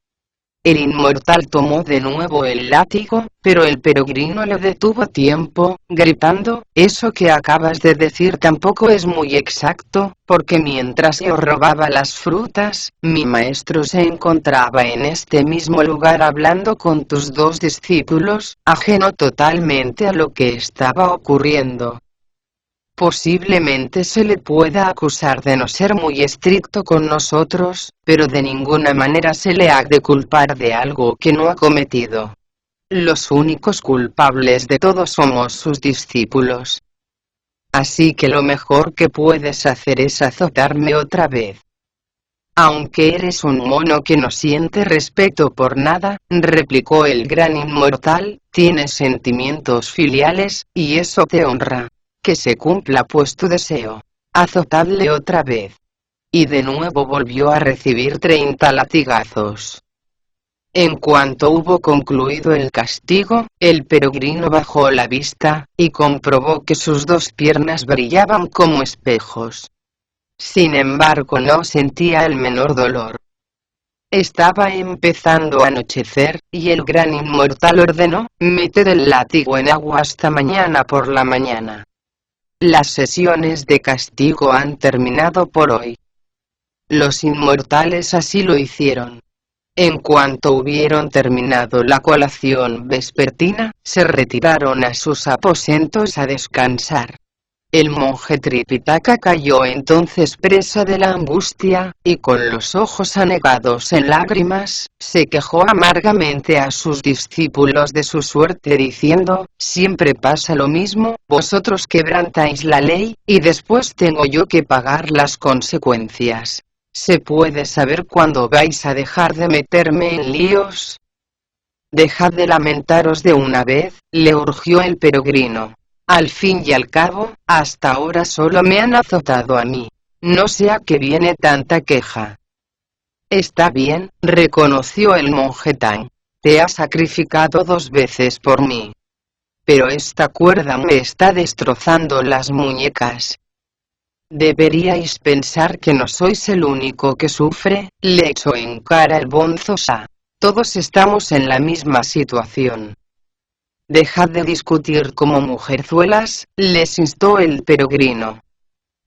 El inmortal tomó de nuevo el látigo, pero el peregrino le detuvo a tiempo, gritando: «Eso que acabas de decir tampoco es muy exacto, porque mientras yo robaba las frutas, mi maestro se encontraba en este mismo lugar hablando con tus 2 discípulos, ajeno totalmente a lo que estaba ocurriendo». Posiblemente se le pueda acusar de no ser muy estricto con nosotros, pero de ninguna manera se le ha de culpar de algo que no ha cometido. Los únicos culpables de todo somos sus discípulos. Así que lo mejor que puedes hacer es azotarme otra vez. Aunque eres un mono que no siente respeto por nada, replicó el gran inmortal, tienes sentimientos filiales, y eso te honra. Que se cumpla pues tu deseo. Azotadle otra vez. Y de nuevo volvió a recibir 30 latigazos. En cuanto hubo concluido el castigo, el peregrino bajó la vista, y comprobó que sus dos piernas brillaban como espejos. Sin embargo, no sentía el menor dolor. Estaba empezando a anochecer, y el gran inmortal ordenó: meted el látigo en agua hasta mañana por la mañana. Las sesiones de castigo han terminado por hoy. Los inmortales así lo hicieron. En cuanto hubieron terminado la colación vespertina, se retiraron a sus aposentos a descansar. El monje Tripitaka cayó entonces presa de la angustia, y con los ojos anegados en lágrimas, se quejó amargamente a sus discípulos de su suerte diciendo: siempre pasa lo mismo, vosotros quebrantáis la ley, y después tengo yo que pagar las consecuencias. ¿Se puede saber cuándo vais a dejar de meterme en líos? Dejad de lamentaros de una vez, le urgió el peregrino. Al fin y al cabo, hasta ahora solo me han azotado a mí. No sé a qué viene tanta queja. Está bien, reconoció el monje Tang. Te has sacrificado 2 veces por mí. Pero esta cuerda me está destrozando las muñecas. Deberíais pensar que no sois el único que sufre, le echó en cara el Bonzo Sa. Todos estamos en la misma situación. Dejad de discutir como mujerzuelas, les instó el peregrino.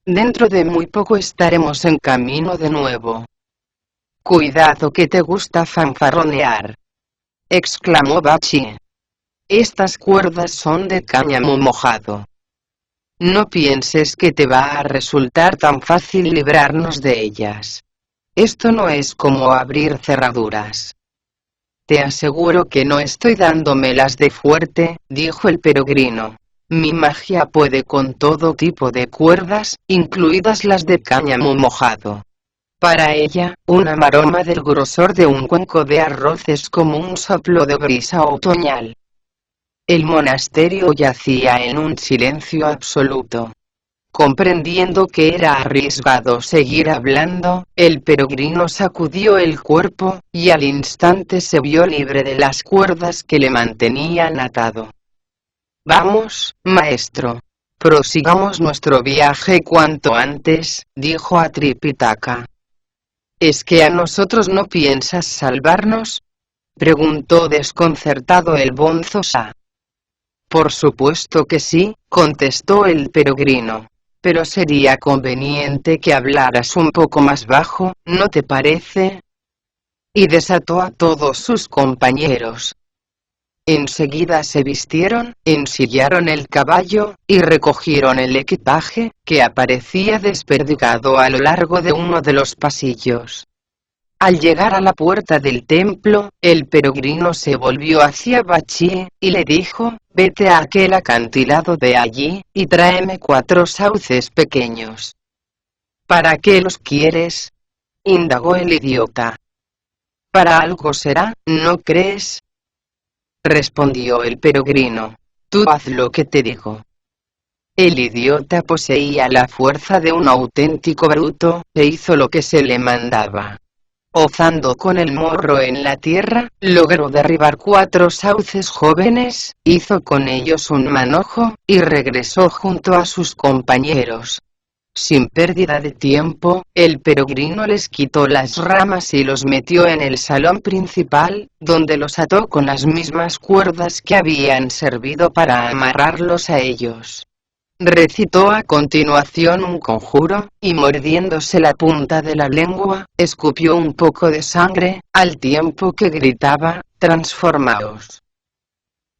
Dentro de muy poco estaremos en camino de nuevo. Cuidado que te gusta fanfarronear, exclamó Bachie. Estas cuerdas son de cáñamo mojado. No pienses que te va a resultar tan fácil librarnos de ellas. Esto no es como abrir cerraduras. Te aseguro que no estoy dándomelas de fuerte, dijo el peregrino. Mi magia puede con todo tipo de cuerdas, incluidas las de cáñamo mojado. Para ella, una maroma del grosor de un cuenco de arroz es como un soplo de brisa otoñal. El monasterio yacía en un silencio absoluto. Comprendiendo que era arriesgado seguir hablando, el peregrino sacudió el cuerpo, y al instante se vio libre de las cuerdas que le mantenían atado. Vamos, maestro. Prosigamos nuestro viaje cuanto antes, dijo a Tripitaka. ¿Es que a nosotros no piensas salvarnos? Preguntó desconcertado el Bonzo Sa. Por supuesto que sí, contestó el peregrino. Pero sería conveniente que hablaras un poco más bajo, ¿no te parece? Y desató a todos sus compañeros. Enseguida se vistieron, ensillaron el caballo, y recogieron el equipaje, que aparecía desperdigado a lo largo de uno de los pasillos. Al llegar a la puerta del templo, el peregrino se volvió hacia Bachie, y le dijo: vete a aquel acantilado de allí, y tráeme 4 sauces pequeños. ¿Para qué los quieres?, indagó el idiota. Para algo será, ¿no crees?, respondió el peregrino. Tú haz lo que te digo. El idiota poseía la fuerza de un auténtico bruto, e hizo lo que se le mandaba. Hozando con el morro en la tierra, logró derribar 4 sauces jóvenes, hizo con ellos un manojo, y regresó junto a sus compañeros. Sin pérdida de tiempo, el peregrino les quitó las ramas y los metió en el salón principal, donde los ató con las mismas cuerdas que habían servido para amarrarlos a ellos. Recitó a continuación un conjuro, y mordiéndose la punta de la lengua, escupió un poco de sangre, al tiempo que gritaba: «¡Transformaos!».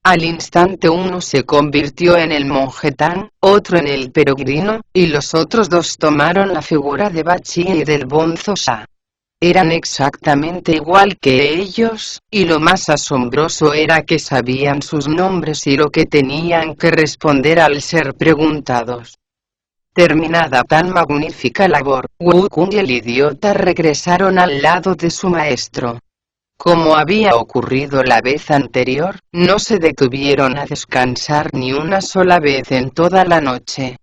Al instante uno se convirtió en el monje Tang, otro en el peregrino, y los otros 2 tomaron la figura de Bachie y del Bonzo Sa. Eran exactamente igual que ellos, y lo más asombroso era que sabían sus nombres y lo que tenían que responder al ser preguntados. Terminada tan magnífica labor, Wukong y el idiota regresaron al lado de su maestro. Como había ocurrido la vez anterior, no se detuvieron a descansar ni una sola vez en toda la noche.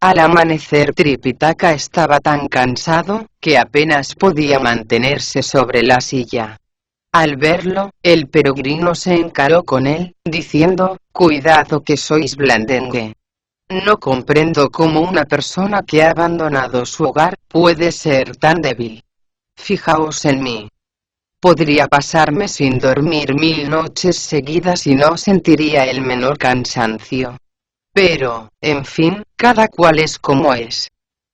Al amanecer Tripitaka estaba tan cansado, que apenas podía mantenerse sobre la silla. Al verlo, el peregrino se encaró con él, diciendo, «Cuidado que sois blandengue. No comprendo cómo una persona que ha abandonado su hogar puede ser tan débil. Fijaos en mí. Podría pasarme sin dormir 1000 noches seguidas y no sentiría el menor cansancio. Pero, en fin, cada cual es como es.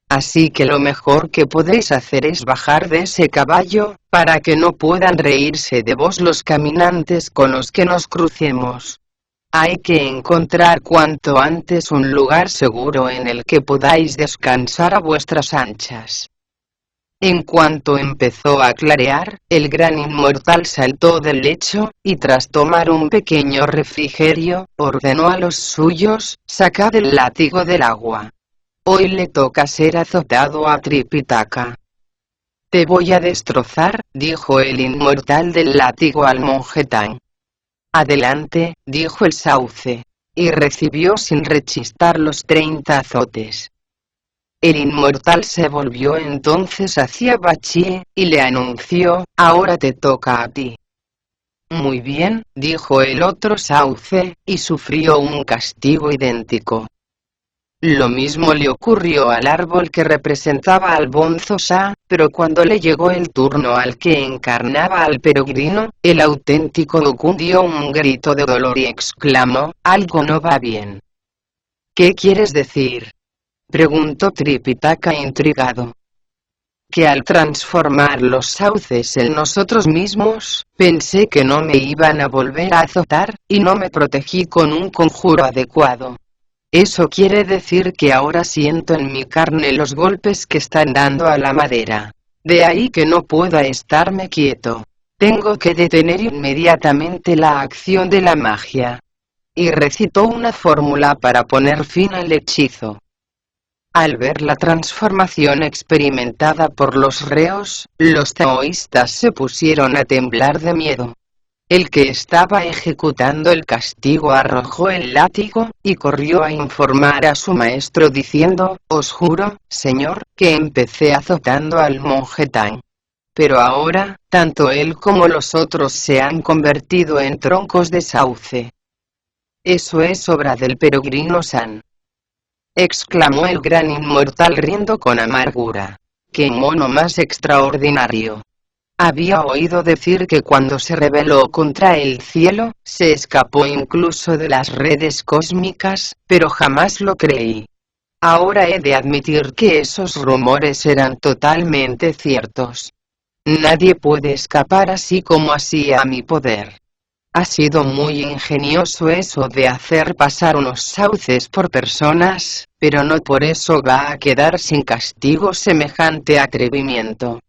Así que lo mejor que podéis hacer es bajar de ese caballo, para que no puedan reírse de vos los caminantes con los que nos crucemos. Hay que encontrar cuanto antes un lugar seguro en el que podáis descansar a vuestras anchas». En cuanto empezó a clarear, el gran inmortal saltó del lecho, y tras tomar un pequeño refrigerio, ordenó a los suyos, «Sacad el látigo del agua. Hoy le toca ser azotado a Tripitaka». «Te voy a destrozar», dijo el inmortal del látigo al monje Tang. «Adelante», dijo el sauce. Y recibió sin rechistar los 30 azotes. El inmortal se volvió entonces hacia Bachie, y le anunció, «Ahora te toca a ti». «Muy bien», dijo el otro sauce, y sufrió un castigo idéntico. Lo mismo le ocurrió al árbol que representaba al Bonzo Sa, pero cuando le llegó el turno al que encarnaba al peregrino, el auténtico Okun dio un grito de dolor y exclamó, «Algo no va bien». «¿Qué quieres decir?», preguntó Tripitaka intrigado. «Que al transformar los sauces en nosotros mismos, pensé que no me iban a volver a azotar, y no me protegí con un conjuro adecuado. Eso quiere decir que ahora siento en mi carne los golpes que están dando a la madera. De ahí que no pueda estarme quieto. Tengo que detener inmediatamente la acción de la magia». Y recitó una fórmula para poner fin al hechizo. Al ver la transformación experimentada por los reos, los taoístas se pusieron a temblar de miedo. El que estaba ejecutando el castigo arrojó el látigo, y corrió a informar a su maestro diciendo, «Os juro, señor, que empecé azotando al monje Tang. Pero ahora, tanto él como los otros se han convertido en troncos de sauce». «Eso es obra del peregrino San», exclamó el gran inmortal riendo con amargura. «¡Qué mono más extraordinario! Había oído decir que cuando se rebeló contra el cielo, se escapó incluso de las redes cósmicas, pero jamás lo creí. Ahora he de admitir que esos rumores eran totalmente ciertos. Nadie puede escapar así como así a mi poder. Ha sido muy ingenioso eso de hacer pasar unos sauces por personas, pero no por eso va a quedar sin castigo semejante atrevimiento.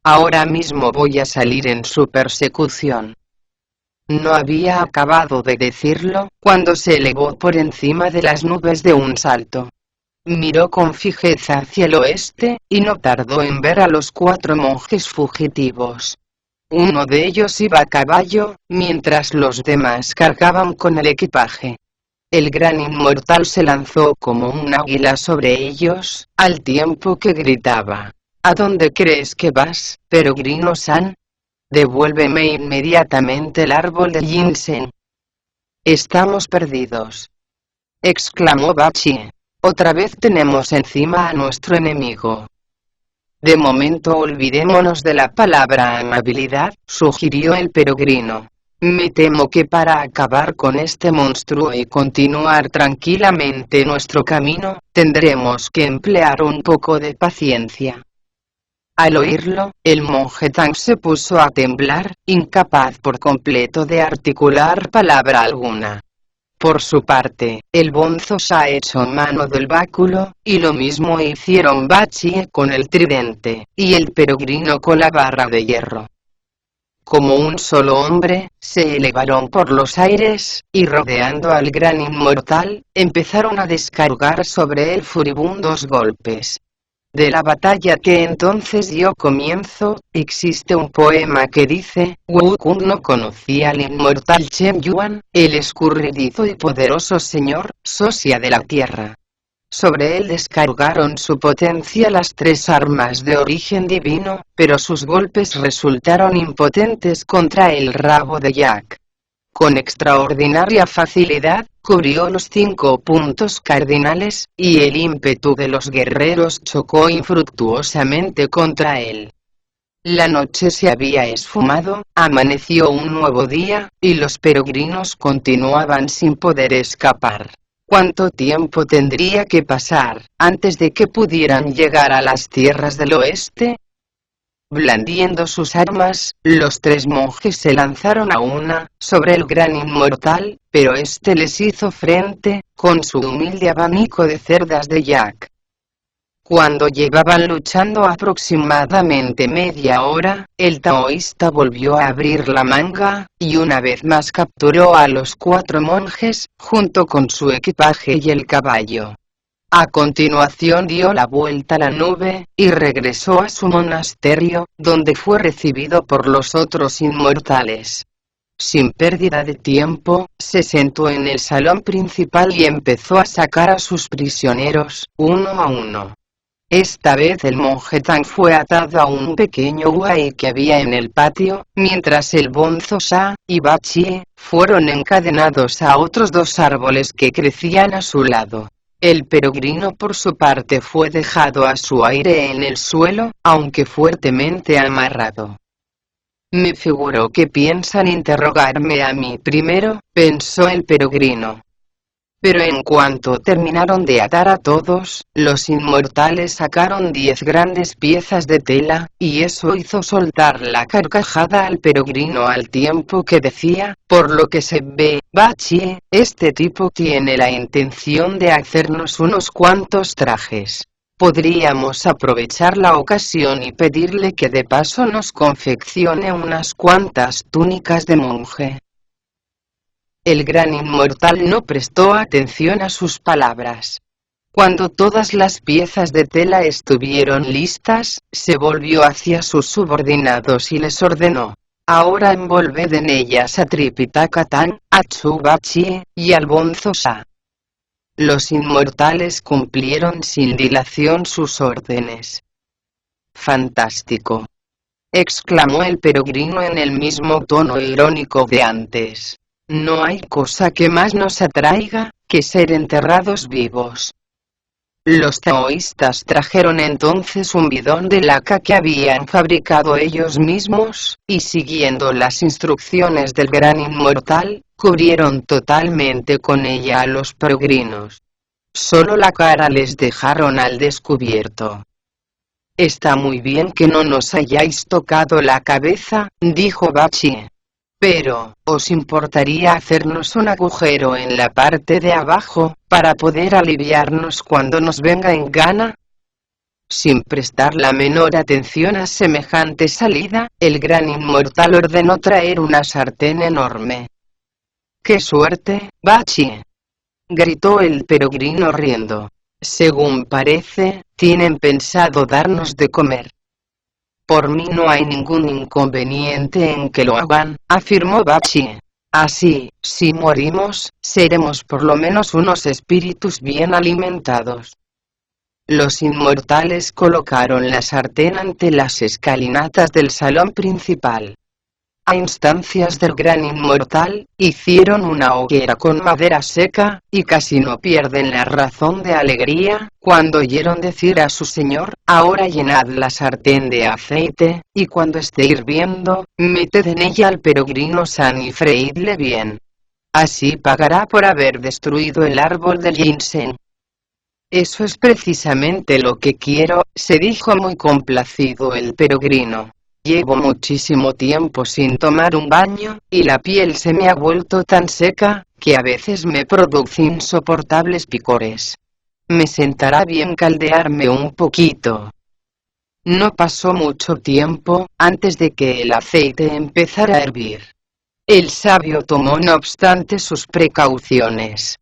Ahora mismo voy a salir en su persecución». No había acabado de decirlo, cuando se elevó por encima de las nubes de un salto. Miró con fijeza hacia el oeste, y no tardó en ver a los 4 monjes fugitivos. Uno de ellos iba a caballo, mientras los demás cargaban con el equipaje. El gran inmortal se lanzó como un águila sobre ellos, al tiempo que gritaba, «¿A dónde crees que vas, peregrino San? Devuélveme inmediatamente el árbol de ginseng». «Estamos perdidos», exclamó Bachie. «Otra vez tenemos encima a nuestro enemigo». «De momento olvidémonos de la palabra amabilidad», sugirió el peregrino. «Me temo que para acabar con este monstruo y continuar tranquilamente nuestro camino, tendremos que emplear un poco de paciencia». Al oírlo, el monje Tang se puso a temblar, incapaz por completo de articular palabra alguna. Por su parte, el Bonzo Sa echó mano del báculo, y lo mismo hicieron Bachie con el tridente, y el peregrino con la barra de hierro. Como un solo hombre, se elevaron por los aires, y rodeando al gran inmortal, empezaron a descargar sobre él furibundos golpes. De la batalla que entonces dio comienzo, existe un poema que dice, «Wu Kun no conocía al inmortal Chen Yuan, el escurridizo y poderoso señor, sosia de la tierra. Sobre él descargaron su potencia las 3 armas de origen divino, pero sus golpes resultaron impotentes contra el rabo de Jack. Con extraordinaria facilidad, cubrió los 5 puntos cardinales, y el ímpetu de los guerreros chocó infructuosamente contra él. La noche se había esfumado, amaneció un nuevo día, y los peregrinos continuaban sin poder escapar. ¿Cuánto tiempo tendría que pasar, antes de que pudieran llegar a las tierras del oeste? Blandiendo sus armas, los 3 monjes se lanzaron a una, sobre el gran inmortal, pero este les hizo frente, con su humilde abanico de cerdas de Jack. Cuando llevaban luchando aproximadamente media hora, el taoísta volvió a abrir la manga, y una vez más capturó a los 4 monjes, junto con su equipaje y el caballo. A continuación dio la vuelta a la nube, y regresó a su monasterio, donde fue recibido por los otros inmortales. Sin pérdida de tiempo, se sentó en el salón principal y empezó a sacar a sus prisioneros, uno a uno. Esta vez el monje Tang fue atado a un pequeño huay que había en el patio, mientras el Bonzo Sa y Bachie fueron encadenados a otros 2 árboles que crecían a su lado. El peregrino por su parte fue dejado a su aire en el suelo, aunque fuertemente amarrado. Me figuro que piensan interrogarme a mí primero, pensó el peregrino. Pero en cuanto terminaron de atar a todos, los inmortales sacaron 10 grandes piezas de tela, y eso hizo soltar la carcajada al peregrino al tiempo que decía, por lo que se ve, Bachie, este tipo tiene la intención de hacernos unos cuantos trajes. Podríamos aprovechar la ocasión y pedirle que de paso nos confeccione unas cuantas túnicas de monje. El gran inmortal no prestó atención a sus palabras. Cuando todas las piezas de tela estuvieron listas, se volvió hacia sus subordinados y les ordenó: ahora envolved en ellas a Tripitaka Tang, a Chu Bachie, y al Bonzo Sa. Los inmortales cumplieron sin dilación sus órdenes. Fantástico, exclamó el peregrino en el mismo tono irónico de antes. No hay cosa que más nos atraiga, que ser enterrados vivos. Los taoístas trajeron entonces un bidón de laca que habían fabricado ellos mismos, y siguiendo las instrucciones del gran inmortal, cubrieron totalmente con ella a los peregrinos. Solo la cara les dejaron al descubierto. Está muy bien que no nos hayáis tocado la cabeza, dijo Bachie. Pero, ¿os importaría hacernos un agujero en la parte de abajo, para poder aliviarnos cuando nos venga en gana? Sin prestar la menor atención a semejante salida, el gran inmortal ordenó traer una sartén enorme. ¡Qué suerte, Bachie!, gritó el peregrino riendo. Según parece, tienen pensado darnos de comer. Por mí no hay ningún inconveniente en que lo hagan, afirmó Bachie. Así, si morimos, seremos por lo menos unos espíritus bien alimentados. Los inmortales colocaron la sartén ante las escalinatas del salón principal. A instancias del gran inmortal, hicieron una hoguera con madera seca, y casi no pierden la razón de alegría, cuando oyeron decir a su señor: ahora llenad la sartén de aceite, y cuando esté hirviendo, meted en ella al peregrino San y freídle bien. Así pagará por haber destruido el árbol del ginseng. Eso es precisamente lo que quiero, se dijo muy complacido el peregrino. Llevo muchísimo tiempo sin tomar un baño, y la piel se me ha vuelto tan seca, que a veces me produce insoportables picores. Me sentará bien caldearme un poquito. No pasó mucho tiempo, antes de que el aceite empezara a hervir. El sabio tomó no obstante sus precauciones.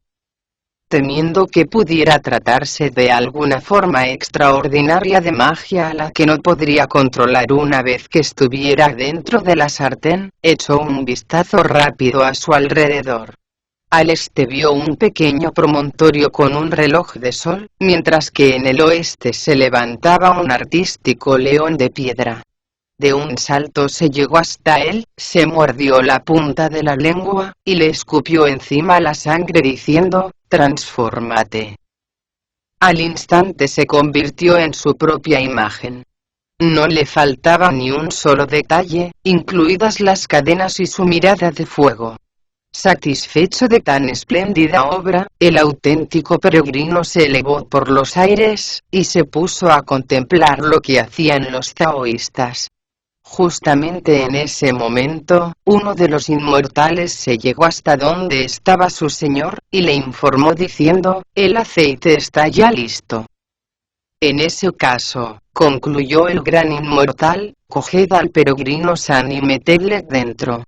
Temiendo que pudiera tratarse de alguna forma extraordinaria de magia a la que no podría controlar una vez que estuviera dentro de la sartén, echó un vistazo rápido a su alrededor. Al este vio un pequeño promontorio con un reloj de sol, mientras que en el oeste se levantaba un artístico león de piedra. De un salto se llegó hasta él, se mordió la punta de la lengua, y le escupió encima la sangre diciendo, «Transfórmate». Al instante se convirtió en su propia imagen. No le faltaba ni un solo detalle, incluidas las cadenas y su mirada de fuego. Satisfecho de tan espléndida obra, el auténtico peregrino se elevó por los aires, y se puso a contemplar lo que hacían los taoístas. Justamente en ese momento, uno de los inmortales se llegó hasta donde estaba su señor, y le informó diciendo, «El aceite está ya listo». En ese caso, concluyó el gran inmortal, coged al peregrino San y metedle dentro.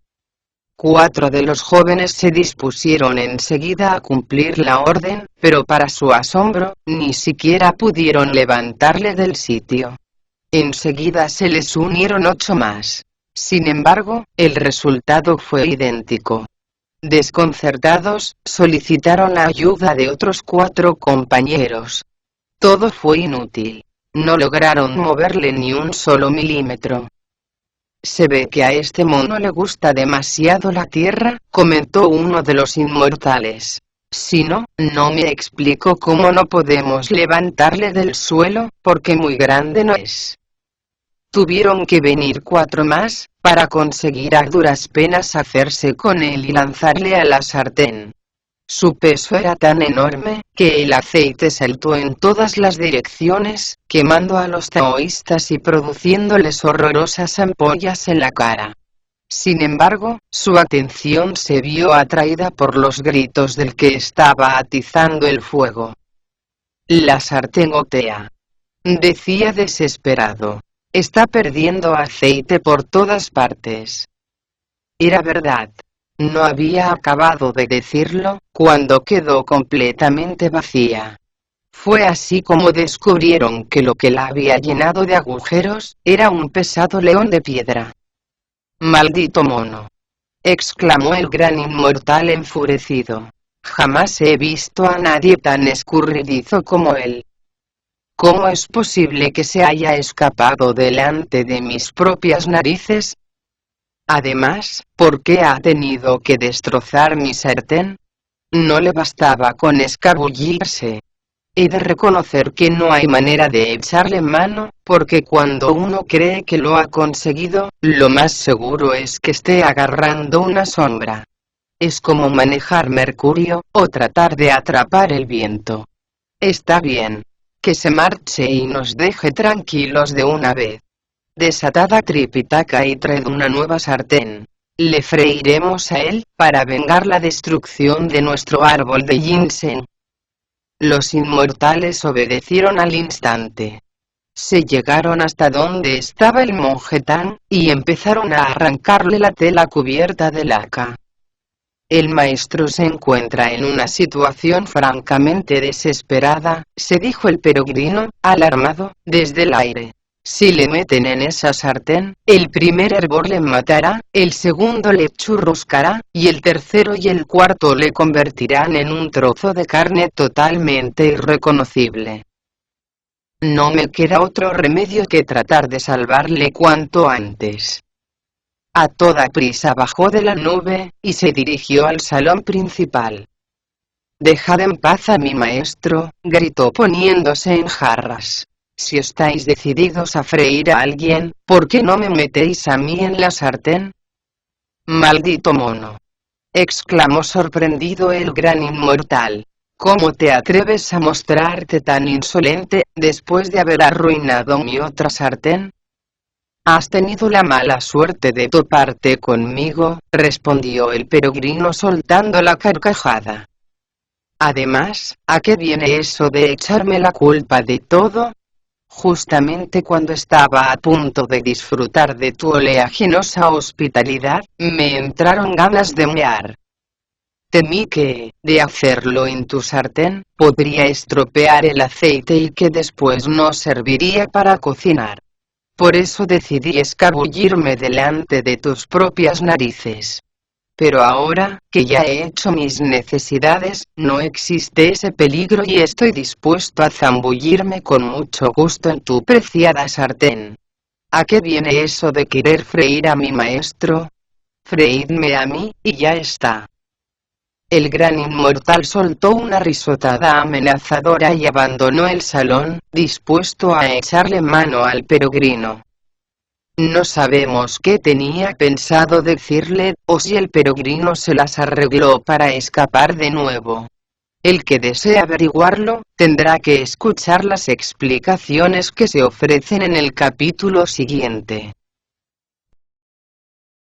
4 de los jóvenes se dispusieron enseguida a cumplir la orden, pero para su asombro, ni siquiera pudieron levantarle del sitio. Enseguida se les unieron 8 más. Sin embargo, el resultado fue idéntico. Desconcertados, solicitaron la ayuda de otros 4 compañeros. Todo fue inútil. No lograron moverle ni un solo milímetro. «Se ve que a este mono le gusta demasiado la tierra», comentó uno de los inmortales. «Si no, no me explico cómo no podemos levantarle del suelo, porque muy grande no es». Tuvieron que venir 4 más, para conseguir a duras penas hacerse con él y lanzarle a la sartén. Su peso era tan enorme, que el aceite saltó en todas las direcciones, quemando a los taoístas y produciéndoles horrorosas ampollas en la cara. Sin embargo, su atención se vio atraída por los gritos del que estaba atizando el fuego. «La sartén gotea», decía desesperado. «Está perdiendo aceite por todas partes». Era verdad. No había acabado de decirlo, cuando quedó completamente vacía. Fue así como descubrieron que lo que la había llenado de agujeros, era un pesado león de piedra. «¡Maldito mono!», exclamó el gran inmortal enfurecido. «Jamás he visto a nadie tan escurridizo como él. ¿Cómo es posible que se haya escapado delante de mis propias narices? Además, ¿por qué ha tenido que destrozar mi sartén? No le bastaba con escabullirse. He de reconocer que no hay manera de echarle mano, porque cuando uno cree que lo ha conseguido, lo más seguro es que esté agarrando una sombra. Es como manejar Mercurio, o tratar de atrapar el viento. Está bien. Que se marche y nos deje tranquilos de una vez. Desatad a Tripitaka y traed una nueva sartén. Le freiremos a él, para vengar la destrucción de nuestro árbol de ginseng». Los inmortales obedecieron al instante. Se llegaron hasta donde estaba el monje Tan, y empezaron a arrancarle la tela cubierta de laca. «El maestro se encuentra en una situación francamente desesperada», se dijo el peregrino, alarmado, desde el aire. «Si le meten en esa sartén, el primer hervor le matará, el segundo le churruscará, y el tercero y el cuarto le convertirán en un trozo de carne totalmente irreconocible. No me queda otro remedio que tratar de salvarle cuanto antes». A toda prisa bajó de la nube, y se dirigió al salón principal. «Dejad en paz a mi maestro», gritó poniéndose en jarras. «Si estáis decididos a freír a alguien, ¿por qué no me metéis a mí en la sartén?» «Maldito mono», exclamó sorprendido el gran inmortal. «¿Cómo te atreves a mostrarte tan insolente, después de haber arruinado mi otra sartén?» «Has tenido la mala suerte de toparte conmigo», respondió el peregrino soltando la carcajada. «Además, ¿a qué viene eso de echarme la culpa de todo? Justamente cuando estaba a punto de disfrutar de tu oleaginosa hospitalidad, me entraron ganas de mear. Temí que, de hacerlo en tu sartén, podría estropear el aceite y que después no serviría para cocinar. Por eso decidí escabullirme delante de tus propias narices. Pero ahora, que ya he hecho mis necesidades, no existe ese peligro y estoy dispuesto a zambullirme con mucho gusto en tu preciada sartén. ¿A qué viene eso de querer freír a mi maestro? Freídme a mí, y ya está. El gran inmortal soltó una risotada amenazadora y abandonó el salón, dispuesto a echarle mano al peregrino. No sabemos qué tenía pensado decirle, o si el peregrino se las arregló para escapar de nuevo. El que desee averiguarlo, tendrá que escuchar las explicaciones que se ofrecen en el capítulo siguiente.